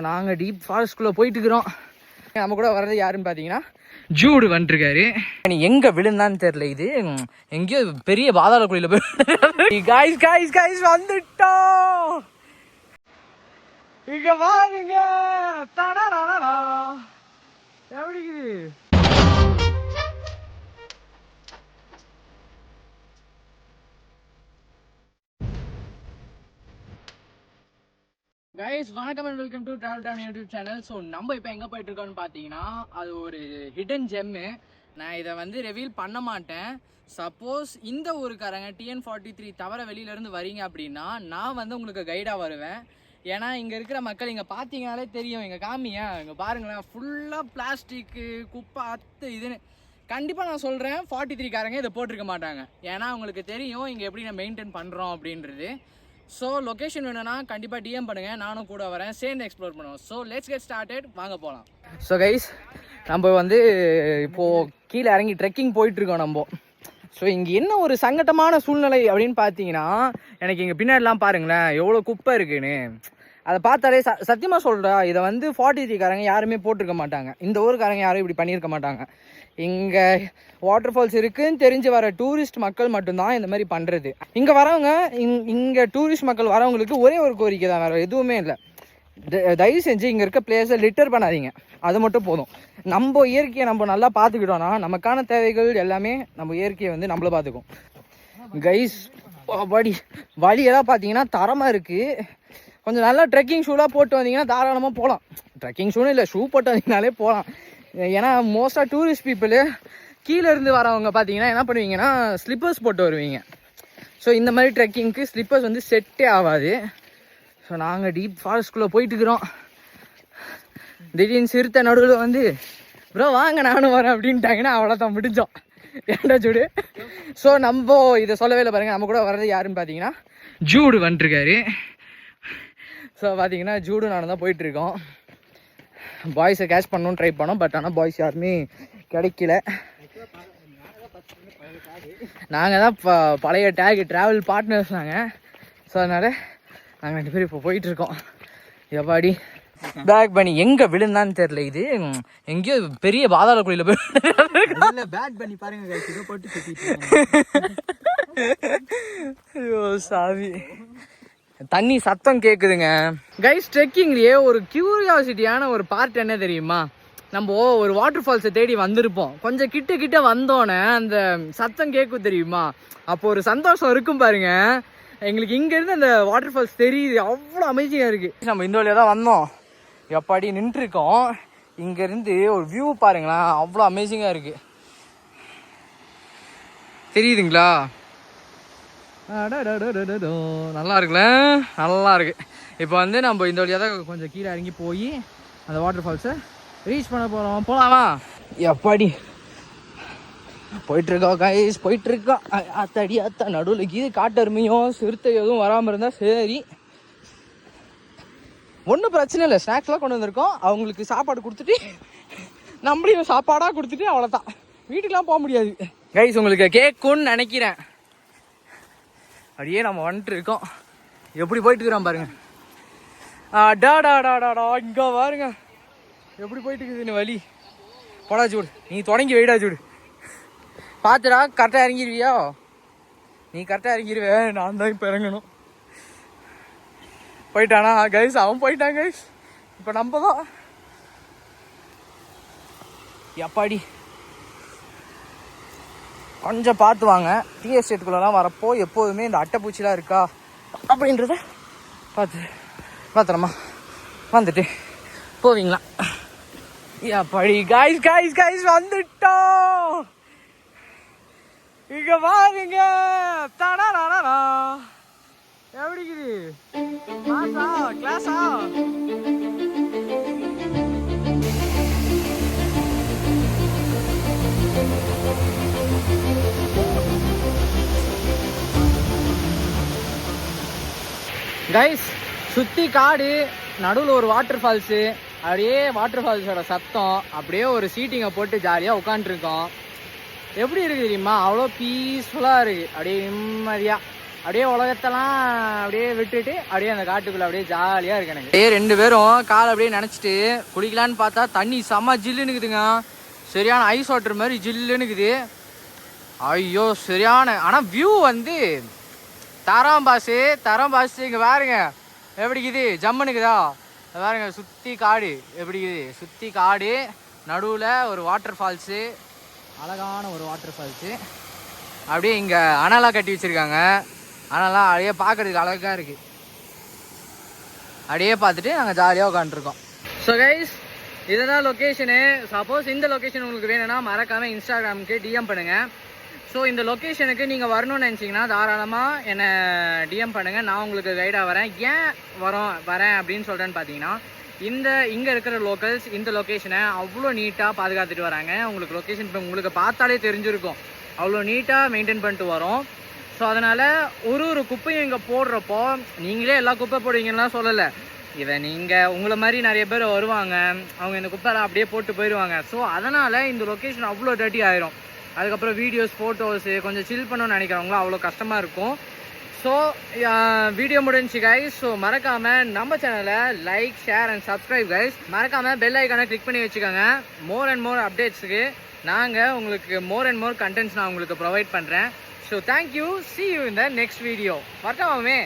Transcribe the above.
நாங்கள் டீப் ஃபாரஸ்ட்குள்ளே போயிட்டு இருக்கிறோம். நம்ம கூட வர்றது யாருன்னு பார்த்தீங்கன்னா ஜூடு வந்துருக்காரு. எங்கே விழுந்தான்னு தெரியல. இது எங்கேயோ பெரிய பாதாள குழியில் போய் காய்ஸ் காய்ஸ் காய்ஸ் வந்துட்டோம். இங்க வாங்க எப்படி கைஸ் வணக்கம் and welcome to travel time YouTube channel. So நம்ம இப்போ எங்கே போயிட்டு இருக்கோம்னு பார்த்தீங்கன்னா அது ஒரு ஹிடன் ஜெம்மு. நான் இதை வந்து ரிவீல் பண்ண மாட்டேன். சப்போஸ் இந்த ஊருக்காரங்க TN43 தவிர வெளியிலேருந்து வரீங்க அப்படின்னா நான் வந்து உங்களுக்கு கைடாக வருவேன். ஏன்னா இங்கே இருக்கிற மக்கள் இங்கே பார்த்தீங்கனாலே தெரியும். இங்கே காமியா இங்கே பாருங்களேன், ஃபுல்லாக பிளாஸ்டிக்கு குப்பை அத்து இதுன்னு. கண்டிப்பாக நான் சொல்கிறேன் 43 காரங்க இதை போட்டிருக்க மாட்டாங்க. ஏன்னா அவங்களுக்கு தெரியும் இங்கே எப்படி நான் மெயின்டைன் பண்ணுறோம் அப்படின்றது. ஸோ லொக்கேஷன் வேணும்னா கண்டிப்பாக டிஎம் பண்ணுங்கள், நானும் கூட வரேன், சேர்ந்து எக்ஸ்ப்ளோர் பண்ணுவோம். ஸோ லெட்ஸ் கெட் ஸ்டார்டட், வாங்க போகலாம். ஸோ கைஸ் நம்ம வந்து இப்போது கீழே இறங்கி ட்ரெக்கிங் போயிட்டுருக்கோம் நம்ம. ஸோ இங்கே என்ன ஒரு சங்கட்டமான சூழ்நிலை அப்படின்னு பார்த்தீங்கன்னா, எனக்கு இங்கே பின்னாடிலாம் பாருங்களேன் எவ்வளோ குப்பை இருக்குன்னு. அதை பார்த்தாலே சத்தியமாக சொல்கிறா, இதை வந்து 43 காரங்க யாருமே போட்டிருக்க மாட்டாங்க. இந்த ஊருக்காரங்க யாரும் இப்படி பண்ணியிருக்க மாட்டாங்க. இங்கே வாட்டர் ஃபால்ஸ் இருக்குதுன்னு தெரிஞ்சு வர டூரிஸ்ட் மக்கள் மட்டும்தான் இந்த மாதிரி பண்ணுறது. இங்கே வரவங்க இங்கே டூரிஸ்ட் மக்கள் வரவங்களுக்கு ஒரே ஒரு கோரிக்கை தான், வேறு எதுவுமே இல்லை. தயவு செஞ்சு இங்கே இருக்க பிளேஸை லிட்டர் பண்ணாதீங்க, அது மட்டும் போதும். நம்ம இயற்கையை நம்ம நல்லா பார்த்துக்கிட்டோன்னா நமக்கான தேவைகள் எல்லாமே நம்ம இயற்கையை வந்து நம்மளை பார்த்துக்கும். கைஸ் வழியெல்லாம் பார்த்தீங்கன்னா தரமாக இருக்குது. கொஞ்சம் நல்லா ட்ரெக்கிங் ஷூலாம் போட்டு வந்தீங்கன்னா தாராளமாக போகலாம். ட்ரெக்கிங் ஷூன்னு இல்லை, ஷூ போட்டு வந்தீங்கனாலே போகலாம். ஏன்னா மோஸ்ட்டாக டூரிஸ்ட் பீப்புளு கீழே இருந்து வரவங்க பார்த்தீங்கன்னா என்ன பண்ணுவீங்கன்னா ஸ்லிப்பர்ஸ் போட்டு வருவீங்க. ஸோ இந்த மாதிரி ட்ரெக்கிங்க்கு ஸ்லிப்பர்ஸ் வந்து செட்டே ஆகாது. ஸோ நாங்கள் டீப் ஃபாரஸ்ட்குள்ளே போயிட்டுருக்குறோம். திடீர்னு சிறுத்தை நடுவில் வந்து ப்ரோ வாங்க நானும் வரேன் அப்படின்ட்டாங்கன்னா அவ்வளோதான், முடிஞ்சோம். ஏன்டா ஜூடு. ஸோ நம்ம இதை சொல்லவே இல்லை பாருங்கள். நம்ம கூட வர்றது யாருன்னு பார்த்தீங்கன்னா ஜூடு வந்துருக்காரு. ஸோ பார்த்தீங்கன்னா ஜூடு நானும் தான் போயிட்டுருக்கோம். பாய்ஸை கேட்ச் பண்ணணும்னு ட்ரை பண்ணோம், பட் ஆனால் பாய்ஸ் யாருமே கிடைக்கல. நாங்கள் தான் பழைய ட்ராவல் பார்ட்னர்ஸ் நாங்கள். ஸோ அதனால் நாங்கள் 2 பேரும் இப்போ போயிட்டுருக்கோம். எப்பாடி பேக் பண்ணி எங்கே விழுந்தான்னு தெரில. இது எங்கேயோ பெரிய பாதாள குழியில் போய் பேக் பண்ணி பாருங்க ஐயோ சாவி. தண்ணி சத்தம் கேட்குதுங்க. கைஸ் ட்ரெக்கிங்லேயே ஒரு கியூரியாசிட்டியான ஒரு பார்ட் என்ன தெரியுமா, நம்ம ஒரு வாட்டர் ஃபால்ஸை தேடி வந்திருப்போம். கொஞ்சம் கிட்ட வந்தோன்னே அந்த சத்தம் கேட்கும் தெரியுமா, அப்போ ஒரு சந்தோஷம் இருக்கும் பாருங்க. எங்களுக்கு இங்கேருந்து அந்த வாட்டர் ஃபால்ஸ் தெரியுது, அவ்வளோ அமேசிங்காக இருக்குது. நம்ம இந்த வழியாக தான் வந்தோம், எப்பாடி நின்றுருக்கோம். இங்கேருந்து ஒரு வியூ பாருங்களேன், அவ்வளோ அமேசிங்காக இருக்குது. தெரியுதுங்களா? நல்லா இருக்குல்ல, நல்லா இருக்கு. இப்போ வந்து நம்ம இந்த வழியாக தான் கொஞ்சம் கீழே இறங்கி போய் அந்த வாட்டர் ஃபால்ஸை ரீச் பண்ண போகிறோம். போகலாமா? எப்பாடி போயிட்டுருக்கோம் கைஸ், போயிட்டுருக்கோம். அத்தடி நடுவில் கீது காட்டருமையும் சிறுத்தை எதுவும் வராமல் இருந்தால் சரி, ஒன்றும் பிரச்சனை இல்லை. ஸ்நாக்ஸ்லாம் கொண்டு வந்திருக்கோம், அவங்களுக்கு சாப்பாடு கொடுத்துட்டு நம்மளையும் சாப்பாடாக கொடுத்துட்டு அவ்வளோதான், வீட்டுக்கெலாம் போக முடியாது. கைஸ் உங்களுக்கு கேட்கும்னு நினைக்கிறேன். அப்படியே நம்ம வந்துட்டு இருக்கோம். எப்படி போயிட்டு இருக்கிறோம் பாருங்க. டாடாடாடாடா இங்கே பாருங்க எப்படி போயிட்டு இருக்குதுன்னு வழி. போடா சூடு, நீ தொடங்கி வெயிடா சூடு. பார்த்துடா கரெக்டாக இறங்கிடுவியா? நீ கரெக்டாக இறங்கிடுவே, நான் தான் இப்போ இறங்கணும். போயிட்டானா கைஸ்? அவன் போயிட்டான் கைஸ். இப்போ நம்ம தான். எப்பாடி கொஞ்சம் பார்த்து வாங்க. டீ எஸ்டேட்டுக்குள்ளெல்லாம் வரப்போ எப்போதுமே இந்த அட்டைப்பூச்சிலாம் இருக்கா அப்படின்றத பார்த்துறமா வந்துட்டு போவீங்களா? அப்படி காய்ஸ் காய்ஸ் காய்ஸ் வந்துட்டோம். இங்க பாருங்க தடா எப்படி கிளாஸா கைஸ், சுற்றி காடு, நடுவில் ஒரு வாட்டர் ஃபால்ஸு, அப்படியே வாட்டர் ஃபால்ஸோட சத்தம், அப்படியே ஒரு சீட்டிங்கை போட்டு ஜாலியாக உட்காந்துருக்கோம். எப்படி இருக்குது தெரியுமா? அவ்வளோ பீஸ்ஃபுல்லாக இருக்குது, அப்படியே நிம்மதியாக அப்படியே உலகத்தெல்லாம் அப்படியே விட்டுட்டு அப்படியே அந்த காட்டுக்குள்ள அப்படியே ஜாலியாக இருக்கு எனக்கு. அப்படியே 2 பேரும் காலை அப்படியே நினச்சிட்டு குளிக்கலான்னு பார்த்தா தண்ணி செம்ம ஜில்லுன்னு இருக்குதுங்க. சரியான ஐஸ் வாட்டர் மாதிரி ஜில்லுன்னு இருக்குது. ஐயோ சரியான. ஆனால் வியூ வந்து தரம் பாஸு இங்கே பாருங்க எப்படி இருக்குது, ஜம்முனுக்குதா பாருங்க. சுற்றி காடு எப்படி இருக்குது, சுற்றி காடு, நடுவில் ஒரு வாட்டர் ஃபால்ஸு, அழகான ஒரு வாட்டர் ஃபால்ஸு. அப்படியே இங்கே அனலாக கட்டி வச்சுருக்காங்க. அனலாம் அப்படியே பார்க்குறதுக்கு அழகாக இருக்குது. அப்படியே பார்த்துட்டு நாங்கள் ஜாலியாக உட்காந்துருக்கோம். ஸோ கைஸ் இதுதான் லொக்கேஷனு. சப்போஸ் இந்த லொக்கேஷன் உங்களுக்கு வேணும்னா மறக்காமல் இன்ஸ்டாகிராமுக்கு டிஎம் பண்ணுங்கள். ஸோ இந்த லொக்கேஷனுக்கு நீங்கள் வரணும்னு நினச்சிங்கன்னா தாராளமாக என்னை டிஎம் பண்ணுங்கள், நான் உங்களுக்கு கைடாக வரேன். ஏன் வரேன் அப்படின்னு சொல்கிறேன்னு பார்த்தீங்கன்னா, இங்கே இருக்கிற லோக்கல்ஸ் இந்த லொக்கேஷனை அவ்வளோ நீட்டாக பாதுகாத்துட்டு வராங்க. உங்களுக்கு லொக்கேஷன் இப்போ உங்களுக்கு பார்த்தாலே தெரிஞ்சிருக்கும், அவ்வளோ நீட்டாக மெயின்டைன் பண்ணிட்டு வரோம். ஸோ அதனால் ஒரு குப்பையும் இங்கே போடுறப்போ நீங்களே எல்லா குப்பை போடுவீங்கலாம் சொல்லலை. இதை நீங்கள் உங்களை மாதிரி நிறைய பேர் வருவாங்க, அவங்க இந்த குப்பைலாம் அப்படியே போட்டு போயிடுவாங்க. ஸோ அதனால் இந்த லொக்கேஷன் அவ்வளோ டர்ட்டி ஆயிரும். அதுக்கப்புறம் வீடியோஸ் ஃபோட்டோஸு கொஞ்சம் சில் பண்ணணும்னு நினைக்கிறவங்களும் அவ்வளோ கஷ்டமாக இருக்கும். ஸோ வீடியோ முடிஞ்சு கைஸ். ஸோ மறக்காமல் நம்ம சேனலை like, share and subscribe guys. மறக்காமல் பெல் ஐக்கானை கிளிக் பண்ணி வச்சுக்கோங்க. மோர் அண்ட் மோர் அப்டேட்ஸுக்கு நாங்கள் உங்களுக்கு மோர் அண்ட் மோர் கண்டென்ட்ஸ் நான் உங்களுக்கு ப்ரொவைட் பண்ணுறேன். So thank you, see you in the next video. வரட்டாமே.